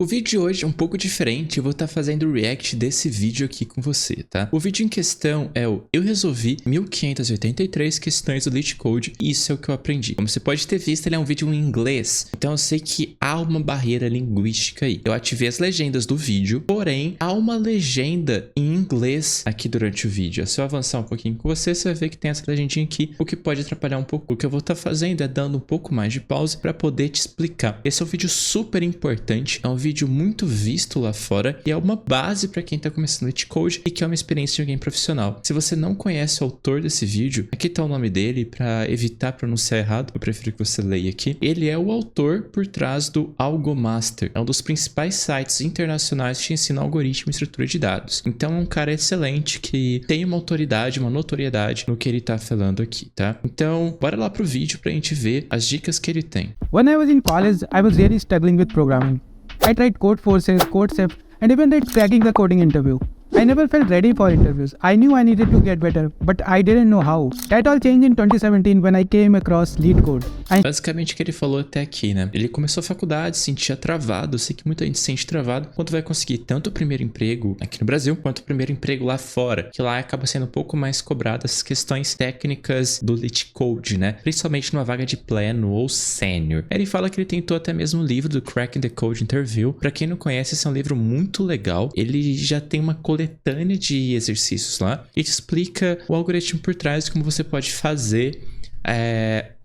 O vídeo de hoje é um pouco diferente, eu vou estar fazendo o react desse vídeo aqui com você, tá? O vídeo em questão é o Eu Resolvi 1583 questões do LeetCode e isso é o que eu aprendi. Como você pode ter visto, ele é um vídeo em inglês, então eu sei que há uma barreira linguística aí. Eu ativei as legendas do vídeo, porém, há uma legenda em inglês aqui durante o vídeo. Se eu avançar um pouquinho com você, você vai ver que tem essa legendinha aqui, o que pode atrapalhar um pouco. O que eu vou estar fazendo é dando um pouco mais de pause para poder te explicar. Esse é um vídeo super importante, é um vídeo muito visto lá fora e é uma base para quem tá começando LeetCode e que é uma experiência de alguém profissional. Se você não conhece o autor desse vídeo, aqui tá o nome dele para evitar pronunciar errado, eu prefiro que você leia aqui. Ele é o autor por trás do Algomaster, é um dos principais sites internacionais que ensina algoritmo e estrutura de dados. Então é um cara excelente que tem uma autoridade, uma notoriedade no que ele tá falando aqui, tá? Então, bora lá pro vídeo pra gente ver as dicas que ele tem. When I was in college, I was really struggling with programming. I tried Codeforces, Codesep, and even tried cracking the coding interview. I never felt ready for interviews. I knew I needed to get better, but I didn't know how. That all changed in 2017 when I came across LeetCode. Basicamente o que ele falou até aqui, né? Ele começou a faculdade, se sentia travado. Eu sei que muita gente se sente travado quando vai conseguir tanto o primeiro emprego aqui no Brasil, quanto o primeiro emprego lá fora. Que lá acaba sendo um pouco mais cobrado as questões técnicas do LeetCode, né? Principalmente numa vaga de pleno ou sênior. Ele fala que ele tentou até mesmo o livro do Cracking the Code Interview. Pra quem não conhece, esse é um livro muito legal. Ele já tem uma coletânea de exercícios lá e te explica o algoritmo por trás, como você pode fazer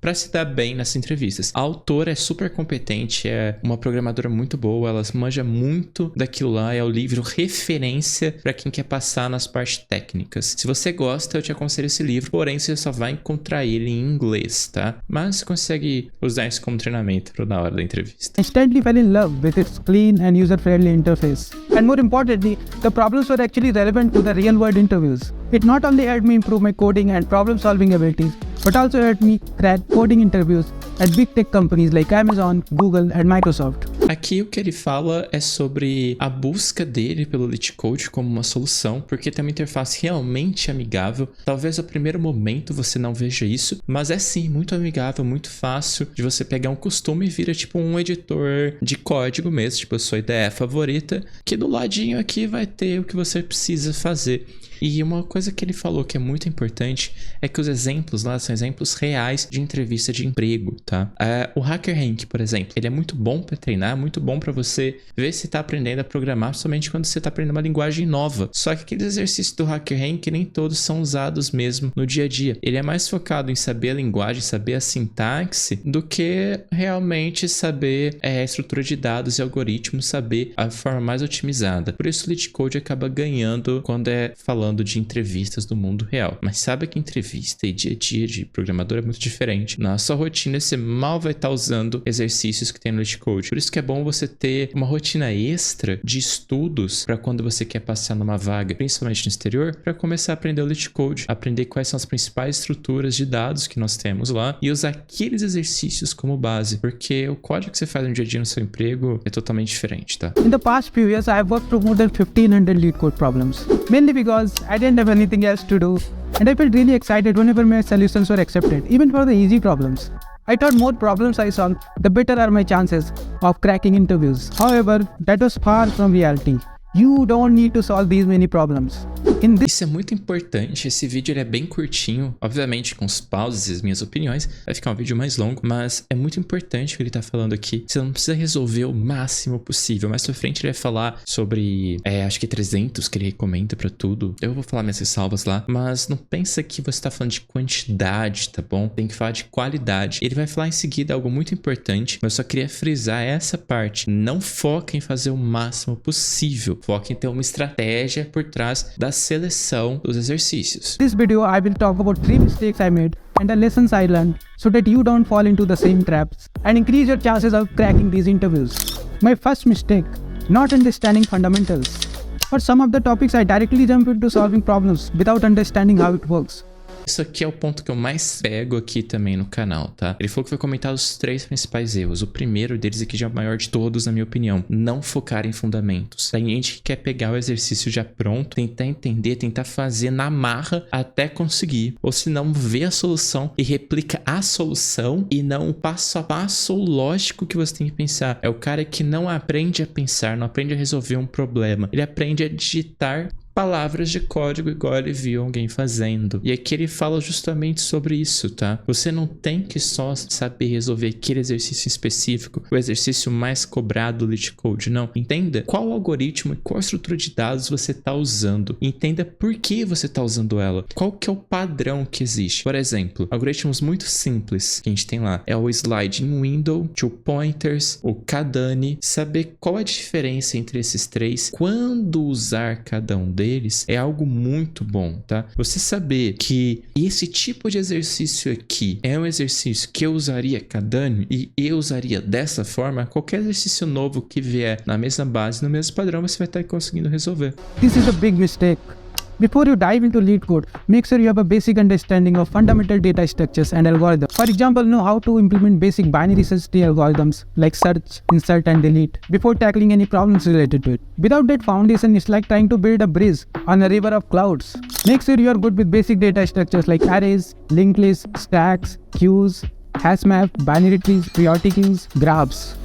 para se dar bem nessas entrevistas. A autora é super competente, é uma programadora muito boa, ela manja muito daquilo lá, é o livro referência para quem quer passar nas partes técnicas. Se você gosta, eu te aconselho esse livro, porém você só vai encontrar ele em inglês, tá? Mas você consegue usar isso como treinamento na hora da entrevista. I instantly fell in love with its clean and user-friendly interface. And more importantly, the problems were actually relevant to the real-world interviews. It not only helped me improve my coding and problem-solving abilities, but also helped me crack coding interviews at big tech companies like Amazon, Google, and Microsoft. Aqui o que ele fala é sobre a busca dele pelo LeetCode como uma solução, porque tem uma interface realmente amigável. Talvez ao primeiro momento você não veja isso, mas é sim muito amigável, muito fácil de você pegar um costume e vira tipo um editor de código mesmo, tipo a sua ideia favorita, que do ladinho aqui vai ter o que você precisa fazer. E uma coisa que ele falou que é muito importante é que os exemplos lá são exemplos reais de entrevista de emprego, tá? O HackerRank, por exemplo, ele é muito bom para treinar, muito bom para você ver se tá aprendendo a programar, somente quando você tá aprendendo uma linguagem nova. Só que aqueles exercícios do HackerRank nem todos são usados mesmo no dia a dia. Ele é mais focado em saber a linguagem, saber a sintaxe, do que realmente saber a estrutura de dados e algoritmos, saber a forma mais otimizada. Por isso o LeetCode acaba ganhando quando é falando de entrevistas do mundo real. Mas sabe que entrevista e dia a dia de programador é muito diferente. Na sua rotina, você mal vai estar usando exercícios que tem no LeetCode. Por isso que é bom você ter uma rotina extra de estudos para quando você quer passar numa vaga, principalmente no exterior, para começar a aprender o LeetCode, aprender quais são as principais estruturas de dados que nós temos lá e usar aqueles exercícios como base, porque o código que você faz no dia a dia no seu emprego é totalmente diferente, tá? In the past few years, I have worked through more than 1,500 LeetCode problems, mainly because I didn't have anything else to do, and I felt really excited whenever my solutions were accepted, even for the easy problems. I thought more problems I solve, the better are my chances of cracking interviews. However, that was far from reality. You don't need to solve these many problems. Isso é muito importante, esse vídeo ele é bem curtinho, obviamente com os pauses e as minhas opiniões, vai ficar um vídeo mais longo, mas é muito importante o que ele tá falando aqui. Você não precisa resolver o máximo possível. Mais pra frente ele vai falar sobre, acho que 300 que ele recomenda pra tudo. Eu vou falar minhas ressalvas lá, mas não pensa que você tá falando de quantidade, tá bom? Tem que falar de qualidade. Ele vai falar em seguida algo muito importante, mas eu só queria frisar essa parte. Não foca em fazer o máximo possível. Foca em ter uma estratégia por trás da seleção dos exercícios. In this video, I will talk about 3 mistakes I made and the lessons I learned so that you don't fall into the same traps and increase your chances of cracking these interviews. My first mistake, not understanding fundamentals. For some of the topics, I directly jump into solving problems without understanding how it works. Isso aqui é o ponto que eu mais pego aqui também no canal, tá? Ele falou que vai comentar os 3 principais erros. O primeiro deles aqui já é o maior de todos, na minha opinião. Não focar em fundamentos. Tem gente que quer pegar o exercício já pronto, tentar entender, tentar fazer na marra até conseguir. Ou se não, vê a solução e replica a solução e não o passo a passo lógico que você tem que pensar. É o cara que não aprende a pensar, não aprende a resolver um problema. Ele aprende a digitar palavras de código igual ele viu alguém fazendo. E aqui ele fala justamente sobre isso, tá? Você não tem que só saber resolver aquele exercício específico, o exercício mais cobrado do LeetCode, não. Entenda qual algoritmo e qual estrutura de dados você está usando. Entenda por que você está usando ela. Qual que é o padrão que existe. Por exemplo, algoritmos muito simples que a gente tem lá é o sliding window, two pointers, o Kadani. Saber qual a diferença entre esses 3, quando usar cada um deles é algo muito bom, tá? Você saber que esse tipo de exercício aqui é um exercício que eu usaria Kadani e eu usaria dessa forma, qualquer exercício novo que vier na mesma base, no mesmo padrão, você vai estar conseguindo resolver. This is a big mistake. Before you dive into LeetCode, make sure you have a basic understanding of fundamental data structures and algorithms. For example, know how to implement basic binary search tree algorithms like search, insert, and delete before tackling any problems related to it. Without that foundation, it's like trying to build a bridge on a river of clouds. Make sure you are good with basic data structures like arrays, linked lists, stacks, queues, hash map, binary trees, priority queues, graphs.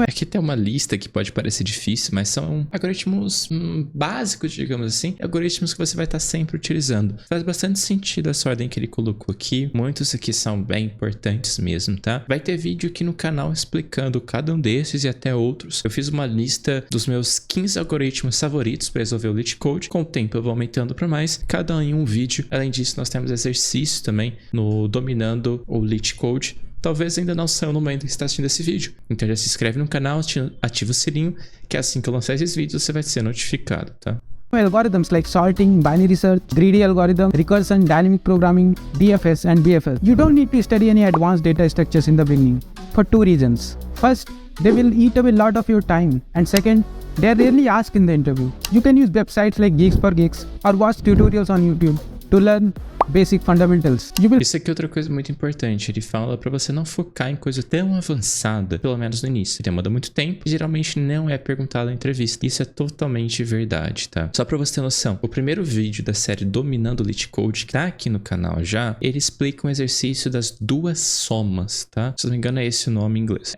Aqui tem uma lista que pode parecer difícil, mas são algoritmos básicos, digamos assim, algoritmos que você vai estar sempre utilizando. Faz bastante sentido essa ordem que ele colocou aqui, muitos aqui são bem importantes mesmo, tá? Vai ter vídeo aqui no canal explicando cada um desses e até outros. Eu fiz uma lista dos meus 15 algoritmos favoritos para resolver o LeetCode, com o tempo eu vou aumentando para mais, cada um em um vídeo. Além disso, nós temos exercícios também no Dominando o LeetCode. Talvez ainda não saiu no momento que você está assistindo esse vídeo. Então já se inscreve no canal, ativa o sininho, que assim que eu lançar esses vídeos você vai ser notificado, tá? Algorithms like sorting, binary search, greedy algorithm, recursion, dynamic programming, DFS and BFS. You don't need to study any advanced data structures in the beginning for 2 reasons. First, they will eat away a lot of your time. And second, they are rarely asked in the interview. You can use websites like Geeks for Geeks or watch tutorials on YouTube to learn basic fundamentals. Isso aqui é outra coisa muito importante. Ele fala pra você não focar em coisa tão avançada, pelo menos no início. Demanda muito tempo e geralmente não é perguntado na entrevista. Isso é totalmente verdade, tá? Só pra você ter noção, o primeiro vídeo da série Dominando o LeetCode, que tá aqui no canal já, ele explica um exercício das 2 somas, tá? Se não me engano é esse o nome em inglês.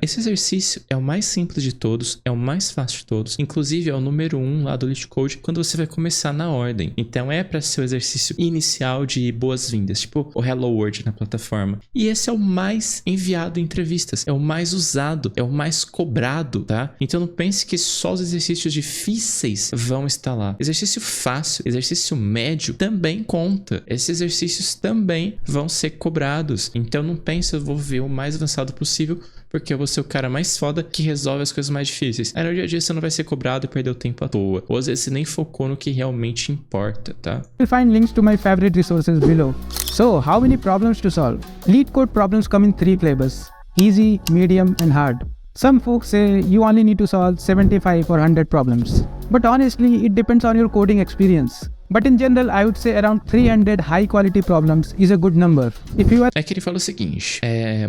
Esse exercício é o mais simples de todos, é o mais fácil de todos. Inclusive é o número 1 lá do LeetCode quando você vai começar na ordem. Então é pra ser o exercício inicial de boas-vindas, tipo o Hello World na plataforma. E esse é o mais enviado em entrevistas, é o mais usado, é o mais cobrado, tá? Então não pense que só os exercícios difíceis vão estar lá. Exercício fácil, exercício médio também conta. Esses exercícios também vão ser cobrados. Então não pense, eu vou ver o mais avançado possível, porque eu vou ser o cara mais foda que resolve as coisas mais difíceis. Aí no dia a dia você não vai ser cobrado e perder o tempo à toa. Ou às vezes você nem focou no que realmente importa, tá? You'll find links to my favorite resources below. So, how many problems to solve? LeetCode problems come in 3 flavors: easy, medium, and hard. Some folks say you only need to solve 75 or 100 problems. But honestly, it depends on your coding experience. But in general, I would say around 300 high quality problems is a good number. If you are... É que ele fala o seguinte,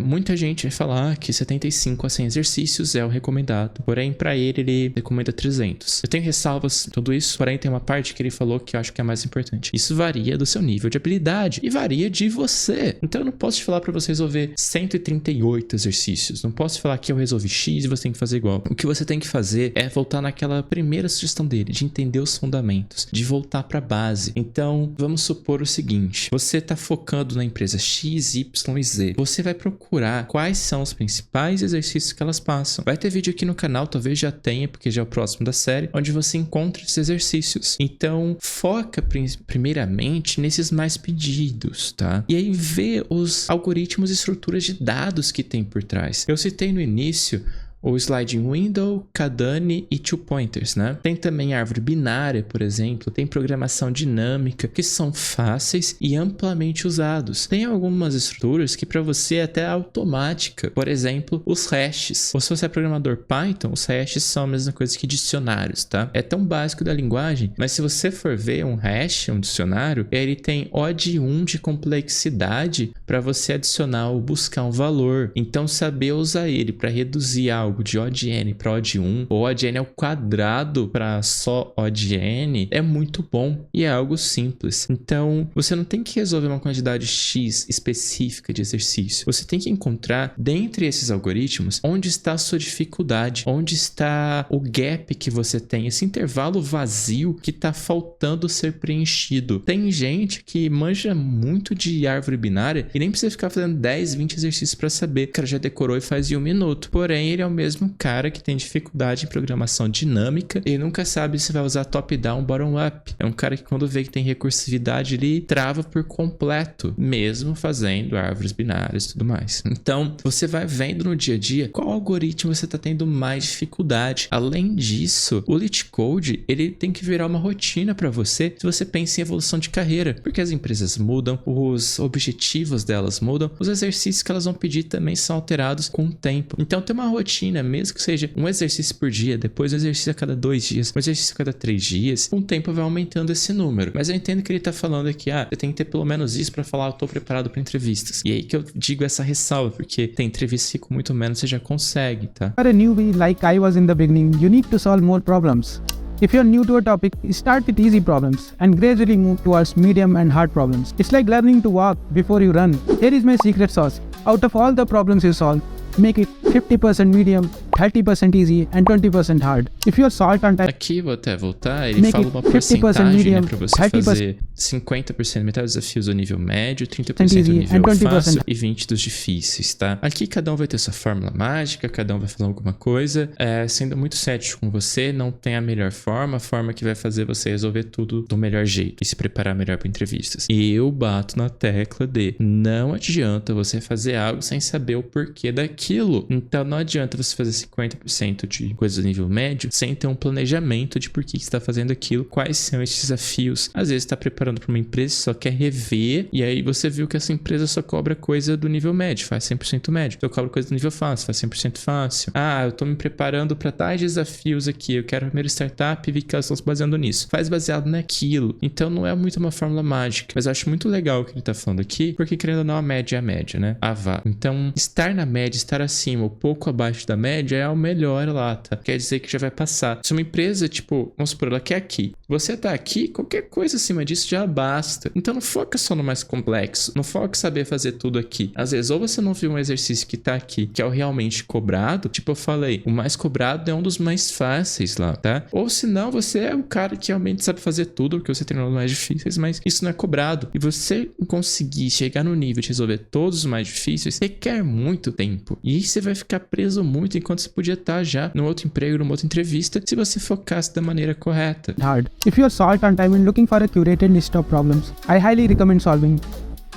muita gente vai falar que 75 a 100 exercícios é o recomendado, porém pra ele recomenda 300. Eu tenho ressalvas tudo isso, porém tem uma parte que ele falou que eu acho que é mais importante. Isso varia do seu nível de habilidade e varia de você. Então eu não posso te falar pra você resolver 138 exercícios, não posso falar que eu resolvi X e você tem que fazer igual. O que você tem que fazer é voltar naquela primeira sugestão dele, de entender os fundamentos, de voltar pra base. Então, vamos supor o seguinte, você está focando na empresa X, Y e Z. Você vai procurar quais são os principais exercícios que elas passam. Vai ter vídeo aqui no canal, talvez já tenha, porque já é o próximo da série, onde você encontra esses exercícios. Então, foca primeiramente nesses mais pedidos, tá? E aí vê os algoritmos e estruturas de dados que tem por trás. Eu citei no início o sliding window, Kadani e two pointers, né? Tem também árvore binária, por exemplo, tem programação dinâmica, que são fáceis e amplamente usados. Tem algumas estruturas que para você é até automática, por exemplo, os hashes. Ou se você é programador Python, os hashes são a mesma coisa que dicionários, tá? É tão básico da linguagem, mas se você for ver um hash, um dicionário, ele tem O de 1 de complexidade para você adicionar ou buscar um valor. Então, saber usar ele para reduzir algo de O de n para O de 1, ou O de n ao quadrado para só O de n, é muito bom e é algo simples. Então, você não tem que resolver uma quantidade X específica de exercício. Você tem que encontrar, dentre esses algoritmos, onde está a sua dificuldade, onde está o gap que você tem, esse intervalo vazio que está faltando ser preenchido. Tem gente que manja muito de árvore binária e nem precisa ficar fazendo 10, 20 exercícios para saber. O cara já decorou e faz em 1 minuto. Porém, ele é o mesmo cara que tem dificuldade em programação dinâmica e nunca sabe se vai usar top-down, bottom-up. É um cara que quando vê que tem recursividade, ele trava por completo, mesmo fazendo árvores binárias e tudo mais. Então, você vai vendo no dia a dia qual algoritmo você está tendo mais dificuldade. Além disso, o LeetCode, ele tem que virar uma rotina para você se você pensa em evolução de carreira, porque as empresas mudam, os objetivos delas mudam, os exercícios que elas vão pedir também são alterados com o tempo. Então, ter uma rotina, mesmo que seja um exercício por dia, depois um exercício a cada 2 dias, um exercício a cada 3 dias, com o tempo vai aumentando esse número. Mas eu entendo que ele tá falando aqui, você tem que ter pelo menos isso para falar, eu tô preparado para entrevistas. E aí que eu digo essa ressalva, porque tem entrevistas que com muito menos você já consegue, tá? For a newbie like I was in the beginning, you need to solve more problems. If you're new to a topic, start with easy problems and gradually move towards medium and hard problems. It's like learning to walk before you run. Here is my secret sauce. Out of all the problems you solve, make it 50% medium, 30% easy and 20% hard. If you're salt on time, aqui vou até voltar, ele fala uma porcentagem, medium, né, para você fazer 50% metade dos desafios do nível médio, 30% do nível fácil e 20% dos difíceis, tá? Aqui cada um vai ter sua fórmula mágica, cada um vai falar alguma coisa, sendo muito cético com você, não tem a melhor forma, a forma que vai fazer você resolver tudo do melhor jeito e se preparar melhor para entrevistas. E eu bato na tecla de não adianta você fazer algo sem saber o porquê daquilo. Então não adianta você fazer 50% de coisas do nível médio sem ter um planejamento de por que você está fazendo aquilo, quais são esses desafios. Às vezes está preparando para uma empresa, só quer rever, e aí você viu que essa empresa só cobra coisa do nível médio, faz 100% médio. Eu cobro coisa do nível fácil, faz 100% fácil. Eu tô me preparando para tais desafios aqui, eu quero a primeira startup e vi que elas estão se baseando nisso. Faz baseado naquilo. Então não é muito uma fórmula mágica, mas eu acho muito legal o que ele tá falando aqui, porque querendo ou não, a média é a média, né? Vá. Então, estar na média, estar acima ou pouco abaixo da média é o melhor lá, tá? Quer dizer que já vai passar. Se uma empresa, tipo, vamos supor, ela quer aqui. Você tá aqui, qualquer coisa acima disso já basta. Então não foca só no mais complexo. Não foca em saber fazer tudo aqui. Às vezes, ou você não viu um exercício que tá aqui, que é o realmente cobrado. Tipo, eu falei, o mais cobrado é um dos mais fáceis lá, tá? Ou se não, você é o cara que realmente sabe fazer tudo, porque você treinou os mais difíceis, mas isso não é cobrado. E você conseguir chegar no nível de resolver todos os mais difíceis, requer muito tempo. E você vai ficar preso muito enquanto você podia estar já num outro emprego, numa outra entrevista, se você focasse da maneira correta. Hard. If you're short on time and looking for a curated list of problems, I highly recommend solving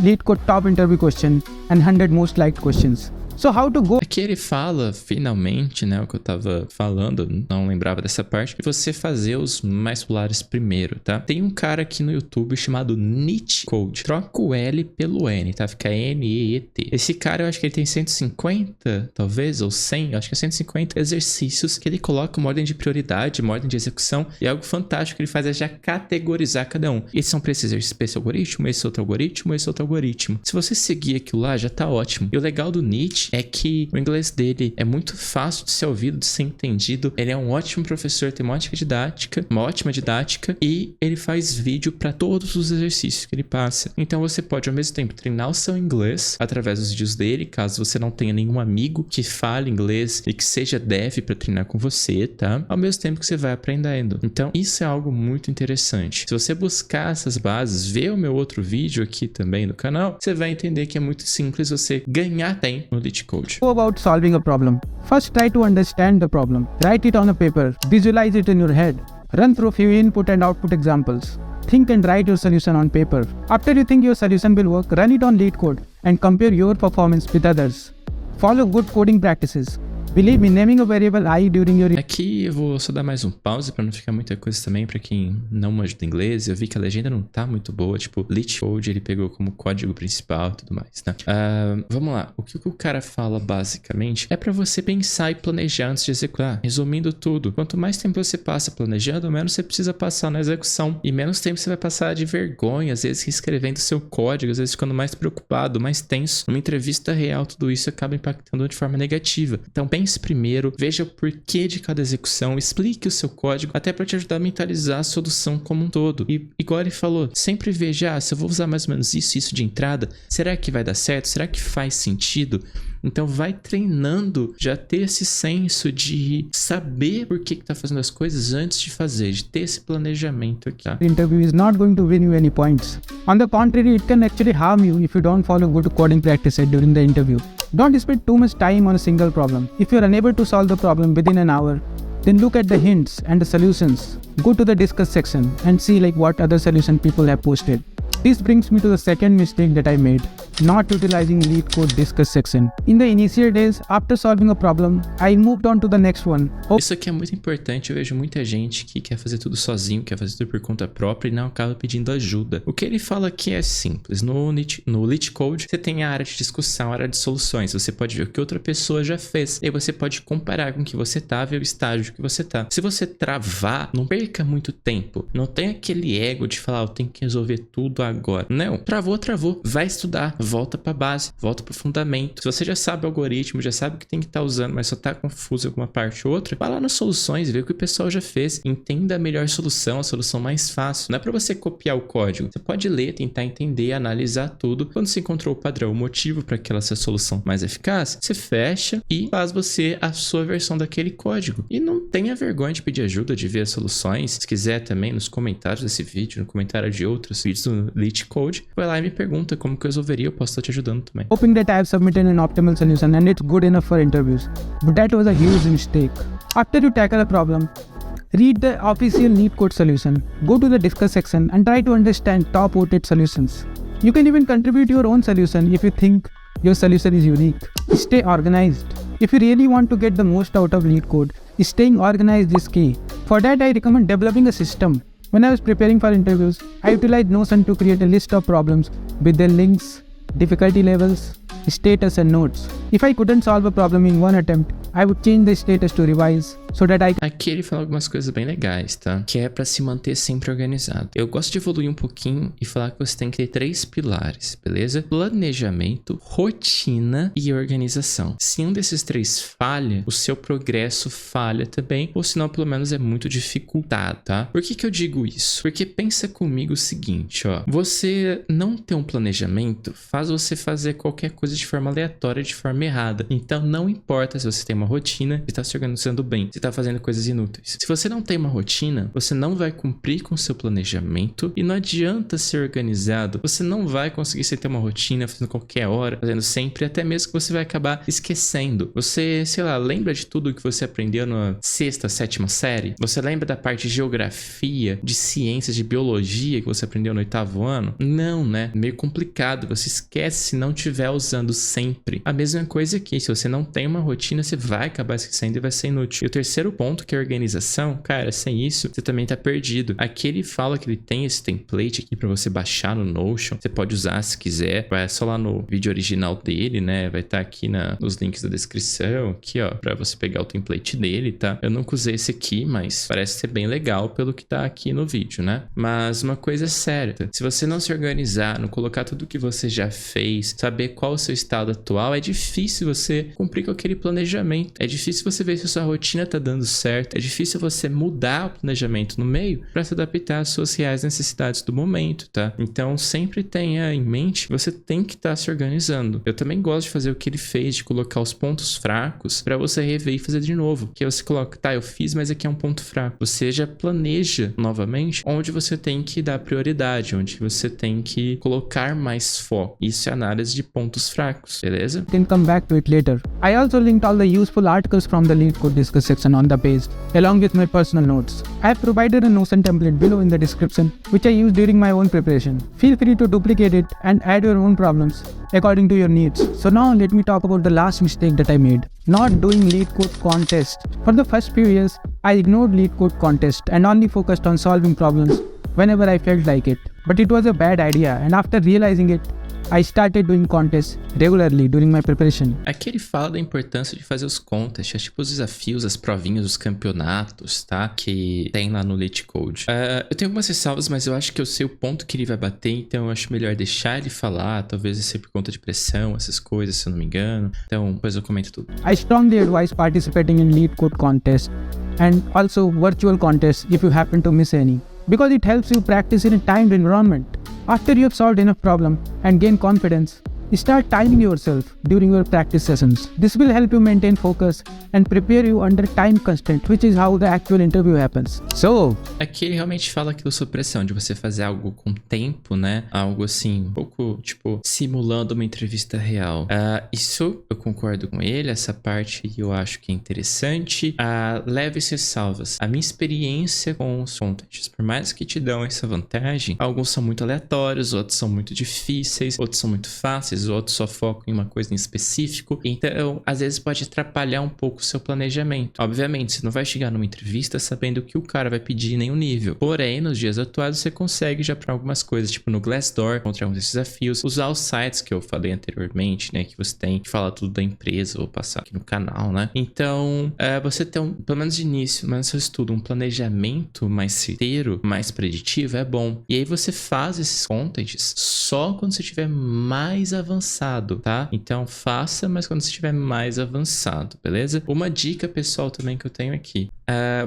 LeetCode top interview question and 100 most liked questions. So how to go? Aqui ele fala, finalmente, né, o que eu tava falando, não lembrava dessa parte, de você fazer os mais populares primeiro, tá? Tem um cara aqui no YouTube chamado LeetCode. Troca o L pelo N, tá? Fica N-E-E-T. Esse cara, eu acho que ele tem 150, talvez, ou 100, eu acho que é 150 exercícios que ele coloca uma ordem de prioridade, uma ordem de execução, e algo fantástico que ele faz é já categorizar cada um. Esses são para esse exercício, esse algoritmo, esse outro algoritmo, esse outro algoritmo. Se você seguir aquilo lá, já tá ótimo. E o legal do Nietzsche é que o inglês dele é muito fácil de ser ouvido, de ser entendido. Ele é um ótimo professor, tem uma ótima didática e ele faz vídeo para todos os exercícios que ele passa. Então você pode ao mesmo tempo treinar o seu inglês através dos vídeos dele, caso você não tenha nenhum amigo que fale inglês e que seja dev para treinar com você, tá? Ao mesmo tempo que você vai aprendendo. Então isso é algo muito interessante. Se você buscar essas bases, ver o meu outro vídeo aqui também no canal, você vai entender que é muito simples você ganhar tempo no LeetCode. Go about solving a problem. First, try to understand the problem. Write it on a paper. Visualize it in your head. Run through few input and output examples. Think and write your solution on paper. After you think your solution will work, run it on LeetCode and compare your performance with others. Follow good coding practices. Believe me, naming a variable I during your Aqui eu vou só dar mais um pause pra não ficar muita coisa também pra quem não manja do inglês. Eu vi que a legenda não tá muito boa, tipo, LeetCode ele pegou como código principal e tudo mais, né? Vamos lá, o que o cara fala basicamente é pra você pensar e planejar antes de executar. Resumindo tudo, quanto mais tempo você passa planejando, menos você precisa passar na execução e menos tempo você vai passar de vergonha, às vezes reescrevendo seu código, às vezes ficando mais preocupado, mais tenso. Numa entrevista real, tudo isso acaba impactando de forma negativa. Então pense primeiro, veja o porquê de cada execução, explique o seu código, até para te ajudar a mentalizar a solução como um todo. E igual ele falou, sempre veja, se eu vou usar mais ou menos isso de entrada, será que vai dar certo? Será que faz sentido? Então vai treinando, já ter esse senso de saber por que tá fazendo as coisas antes de fazer, de ter esse planejamento aqui, tá? interview is not going to win you any points. On the contrary, it can actually harm you if you don't follow good coding practices during the interview. Don't spend too much time on a single problem. If you're unable to solve the problem within an hour, then look at the hints and the solutions. Go to the discuss section and see what other solution people have posted. This brings me to the second mistake that I made, not utilizing LeetCode discuss section. In the initial days, after solving a problem, I moved on to the next one. Isso aqui é muito importante, eu vejo muita gente que quer fazer tudo sozinho, quer fazer tudo por conta própria e não acaba pedindo ajuda. O que ele fala aqui é simples, no LeetCode você tem a área de discussão, a área de soluções, você pode ver o que outra pessoa já fez, e aí você pode comparar com o que você tá, ver o estágio que você tá. Se você travar, não perca muito tempo, não tem aquele ego de falar, eu tenho que resolver tudo agora. Não, travou, vai estudar, volta pra base, volta pro fundamento. Se você já sabe o algoritmo, já sabe o que tem que estar usando, mas só tá confuso em alguma parte ou outra, vai lá nas soluções, vê o que o pessoal já fez, entenda a melhor solução, a solução mais fácil. Não é pra você copiar o código, você pode ler, tentar entender, analisar tudo. Quando você encontrou o padrão, o motivo para aquela ser a solução mais eficaz, você fecha e faz você a sua versão daquele código. E não tenha vergonha de pedir ajuda, de ver as soluções. Se quiser também, nos comentários desse vídeo, no comentário de outros vídeos do LeetCode, vai lá e me pergunta como que eu resolveria, eu posso estar te ajudando também. Hoping that I have submitted an optimal solution and it's good enough for interviews. But that was a huge mistake. After you tackle a problem, read the official LeetCode solution, go to the discuss section and try to understand top voted solutions. You can even contribute your own solution if you think your solution is unique. Stay organized. If you really want to get the most out of LeetCode, staying organized is key. For that, I recommend developing a system. When I was preparing for interviews, I utilized Notion to create a list of problems with their links, difficulty levels, status and notes. If I couldn't solve a problem in one attempt, I would change the status to revise so that I... Aqui ele fala algumas coisas bem legais, tá? Que é pra se manter sempre organizado. Eu gosto de evoluir um pouquinho e falar que você tem que ter 3 pilares, beleza? Planejamento, rotina e organização. Se um desses 3 falha, o seu progresso falha também, ou senão pelo menos é muito dificultado, tá? Por que eu digo isso? Porque pensa comigo o seguinte, ó. Você não ter um planejamento faz você fazer qualquer coisa de forma aleatória, de forma errada. Então não importa se você tem uma rotina e tá se organizando bem, se tá fazendo coisas inúteis. Se você não tem uma rotina, você não vai cumprir com o seu planejamento e não adianta ser organizado. Você não vai conseguir ter uma rotina fazendo qualquer hora, fazendo sempre, até mesmo que você vai acabar esquecendo. Você, sei lá, lembra de tudo que você aprendeu na 6ª, 7ª série? Você lembra da parte de geografia, de ciências, de biologia que você aprendeu no 8º ano? Não, né? Meio complicado. Você esquece se não estiver usando sempre. A mesma coisa aqui. Se você não tem uma rotina, você vai acabar esquecendo e vai ser inútil. E o terceiro ponto, que é a organização, cara, sem isso, você também tá perdido. Aqui ele fala que ele tem esse template aqui pra você baixar no Notion. Você pode usar se quiser. Vai só lá no vídeo original dele, né? Vai estar aqui nos links da descrição, aqui, ó, pra você pegar o template dele, tá? Eu nunca usei esse aqui, mas parece ser bem legal pelo que tá aqui no vídeo, né? Mas uma coisa é certa, se você não se organizar, não colocar tudo que você já fez, saber qual é o seu estado atual, é difícil você cumprir com aquele planejamento. É difícil você ver se a sua rotina tá dando certo. É difícil você mudar o planejamento no meio para se adaptar às suas reais necessidades do momento, tá? Então sempre tenha em mente que você tem que estar se organizando. Eu também gosto de fazer o que ele fez, de colocar os pontos fracos para você rever e fazer de novo. Que você coloca, tá, eu fiz, mas aqui é um ponto fraco. Você já planeja novamente onde você tem que dar prioridade, onde você tem que colocar mais foco. Isso é análise de pontos fracos, beleza? Can come back to it later. I also linked all the useful articles from the LeetCode discuss section description on the page, along with my personal notes. I have provided a Notion template below in the description, which I use during my own preparation. Feel free to duplicate it and add your own problems according to your needs. So now let me talk about the last mistake that I made. Not doing lead code contest. For the first few years, I ignored lead code contest and only focused on solving problems whenever I felt like it. But it was a bad idea, and after realizing it, I started doing contests regularly during my preparation. Aqui ele fala da importância de fazer os contests, tipo os desafios, as provinhas, os campeonatos, tá? Que tem lá no LeetCode. Eu tenho algumas ressalvas, mas eu acho que eu sei o ponto que ele vai bater, então eu acho melhor deixar ele falar. Talvez isso seja por conta de pressão, essas coisas, se eu não me engano. Então, depois eu comento tudo. I strongly advise participating in lead code contests and also virtual contests if you happen to miss any, because it helps you practice in a timed environment. After you have solved enough problem and gain confidence, start timing yourself during your practice sessions. This will help you maintain focus and prepare you under time constraint, which is how the actual interview happens. So, aqui ele realmente fala aquilo sobre pressão, de você fazer algo com tempo, né? Algo assim, um pouco, tipo, simulando uma entrevista real. Isso eu concordo com ele, essa parte eu acho que é interessante. Leves ressalvas. A minha experiência com os contests, por mais que te dão essa vantagem, alguns são muito aleatórios, outros são muito difíceis, outros são muito fáceis, outros só focam em uma coisa em específico. Então, às vezes pode atrapalhar um pouco o seu planejamento. Obviamente, você não vai chegar numa entrevista sabendo o que o cara vai pedir em nenhum nível. Porém, nos dias atuais, você consegue já para algumas coisas, tipo no Glassdoor, encontrar alguns desafios, usar os sites que eu falei anteriormente, né? Que você tem que falar tudo da empresa, vou passar aqui no canal, né? Então, você tem, pelo menos de início, mas no seu estudo, um planejamento mais certeiro, mais preditivo, é bom. E aí você faz esses contests só quando você estiver mais avançado, tá? Então faça, mas quando você estiver mais avançado, beleza? Uma dica pessoal também que eu tenho aqui.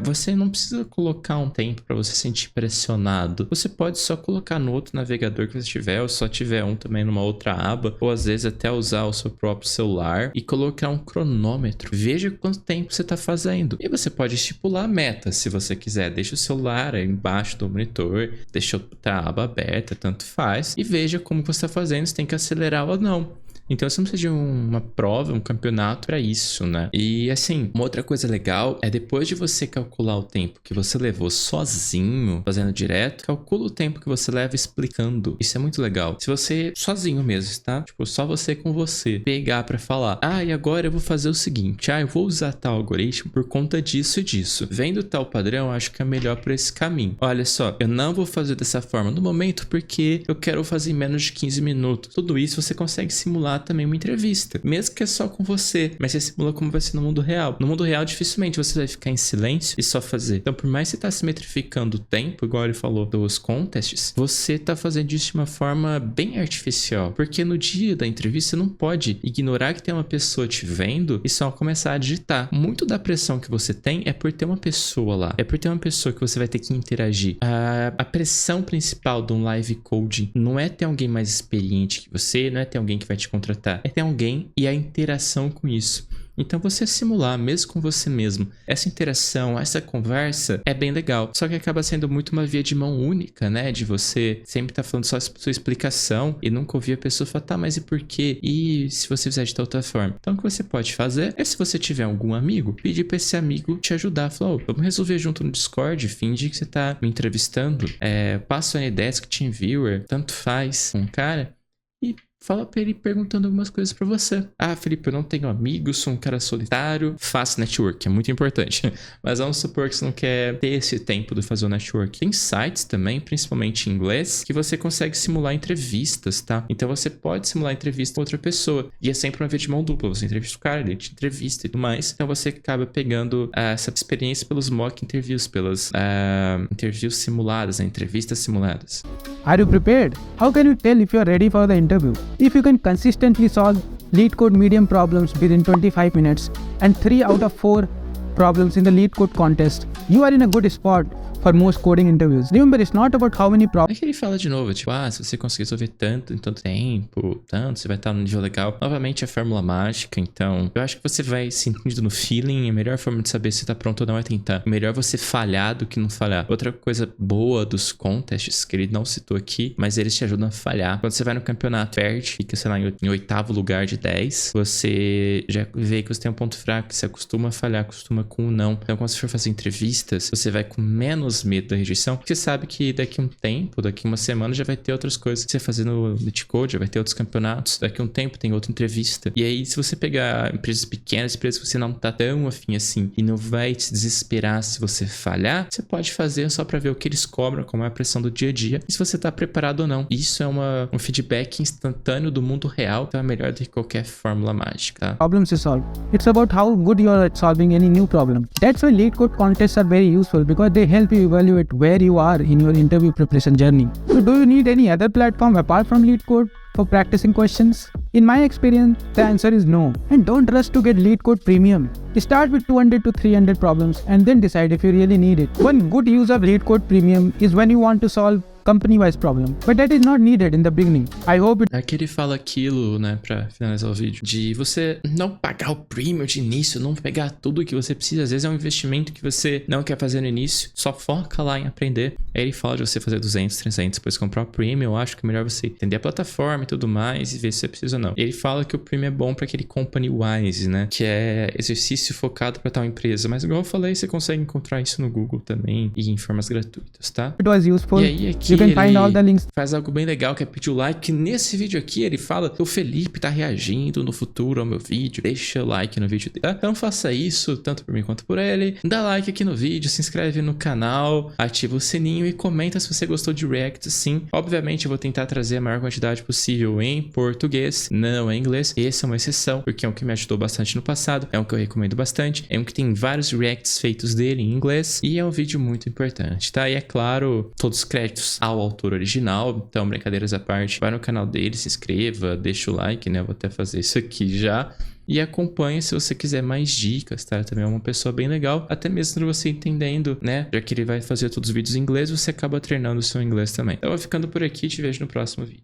Você não precisa colocar um tempo para você sentir pressionado. Você pode só colocar no outro navegador que você tiver, ou só tiver um também numa outra aba, ou às vezes até usar o seu próprio celular e colocar um cronômetro. Veja quanto tempo você está fazendo. E você pode estipular a meta, se você quiser. Deixa o celular aí embaixo do monitor, deixa a aba aberta, tanto faz, e veja como você está fazendo, se tem que acelerar ou não. Então você não precisa de uma prova, um campeonato para isso, né? E assim, uma outra coisa legal é depois de você calcular o tempo que você levou sozinho, fazendo direto, calcula o tempo que você leva explicando. Isso é muito legal. Se você, sozinho mesmo, tá? Tipo, só você com você, pegar para falar, e agora eu vou fazer o seguinte, eu vou usar tal algoritmo por conta disso e disso. Vendo tal padrão, acho que é melhor por esse caminho. Olha só, eu não vou fazer dessa forma no momento porque eu quero fazer em menos de 15 minutos. Tudo isso você consegue simular também uma entrevista, mesmo que é só com você, mas você simula como vai ser no mundo real. No mundo real, dificilmente você vai ficar em silêncio e só fazer. Então, por mais que você tá simetrificando o tempo, igual ele falou dos contests, você tá fazendo isso de uma forma bem artificial, porque no dia da entrevista você não pode ignorar que tem uma pessoa te vendo e só começar a digitar. Muito da pressão que você tem é por ter uma pessoa lá, é por ter uma pessoa que você vai ter que interagir. A pressão principal de um live coding não é ter alguém mais experiente que você, não é ter alguém que vai te contratar, é ter alguém e a interação com isso. Então você simular, mesmo com você mesmo, essa interação, essa conversa é bem legal. Só que acaba sendo muito uma via de mão única, né? De você sempre estar falando só a sua explicação e nunca ouvir a pessoa falar, tá, mas e por quê? E se você fizer de tal outra forma? Então o que você pode fazer é, se você tiver algum amigo, pedir pra esse amigo te ajudar. Falar, vamos resolver junto no Discord, finge que você tá me entrevistando, passa o Anydesk, TeamViewer, tanto faz com um cara e fala pra ele perguntando algumas coisas pra você. Felipe, eu não tenho amigos, sou um cara solitário. Faça network, é muito importante. Mas vamos supor que você não quer ter esse tempo de fazer o network. Tem sites também, principalmente em inglês, que você consegue simular entrevistas, tá? Então você pode simular entrevista com outra pessoa. E é sempre uma via de mão dupla. Você entrevista o cara, ele te entrevista e tudo mais. Então você acaba pegando essa experiência pelos mock interviews, pelas interviews simuladas, entrevistas simuladas. Are you prepared? How can you tell if you are ready for the interview? If you can consistently solve LeetCode medium problems within 25 minutes and 3 out of 4 problems in the LeetCode contest, you are in a good spot for most coding interviews. Remember, it's not about how many problems. É que ele fala de novo, tipo, se você conseguir resolver tanto em tanto tempo, você vai estar num nível legal. Novamente, a fórmula mágica, então, eu acho que você vai sentindo no feeling. A melhor forma de saber se tá pronto ou não é tentar. Melhor você falhar do que não falhar. Outra coisa boa dos contests, que ele não citou aqui, mas eles te ajudam a falhar. Quando você vai no campeonato, perde, fica, sei lá, em 8º lugar de 10, você já vê que você tem um ponto fraco, você acostuma a falhar, acostuma com o não. Então, quando você for fazer entrevistas, você vai com menos medo da rejeição, porque você sabe que daqui um tempo, daqui uma semana, já vai ter outras coisas que você fazer no LeetCode, já vai ter outros campeonatos, daqui um tempo tem outra entrevista. E aí, se você pegar empresas pequenas, empresas que você não tá tão afim assim, e não vai te desesperar se você falhar, você pode fazer só pra ver o que eles cobram, como é a pressão do dia a dia, e se você tá preparado ou não. Isso é um feedback instantâneo do mundo real, então é melhor do que qualquer fórmula mágica, tá? Problems to solve. It's about how good you are at solving any new problem. That's why LeetCode contests are very useful because they help you evaluate where you are in your interview preparation journey. So do you need any other platform apart from LeetCode for practicing questions? In my experience, the answer is no. And don't rush to get LeetCode Premium. Start with 200 to 300 problems and then decide if you really need it. One good use of LeetCode Premium is when you want to solve company-wise problem, but that is not needed in the beginning. I hope it... Aqui ele fala aquilo, né, pra finalizar o vídeo, de você não pagar o premium de início, não pegar tudo que você precisa. Às vezes é um investimento que você não quer fazer no início, só foca lá em aprender. Aí ele fala de você fazer 200, 300, depois comprar o premium. Eu acho que é melhor você entender a plataforma e tudo mais e ver se você precisa ou não. Ele fala que o premium é bom pra aquele company-wise, né, que é exercício focado pra tal empresa. Mas igual eu falei, você consegue encontrar isso no Google também e em formas gratuitas, tá? It was useful. E aí aqui you can find all the links. Faz algo bem legal, que é pedir o like. Que nesse vídeo aqui ele fala que o Felipe tá reagindo no futuro ao meu vídeo. Deixa o like no vídeo dele, tá? Então faça isso, tanto por mim quanto por ele. Dá like aqui no vídeo, se inscreve no canal, ativa o sininho e comenta se você gostou de React, sim. Obviamente eu vou tentar trazer a maior quantidade possível em português, não em inglês. Essa é uma exceção, porque é um que me ajudou bastante no passado, é um que eu recomendo bastante, é um que tem vários Reacts feitos dele em inglês e é um vídeo muito importante, tá? E é claro, todos os créditos ao autor original. Então, brincadeiras à parte, vai no canal dele, se inscreva, deixa o like, né? Eu vou até fazer isso aqui já. E acompanhe se você quiser mais dicas, tá? Ele também é uma pessoa bem legal, até mesmo pra você entendendo, né? Já que ele vai fazer todos os vídeos em inglês, você acaba treinando o seu inglês também. Então, eu vou ficando por aqui, te vejo no próximo vídeo.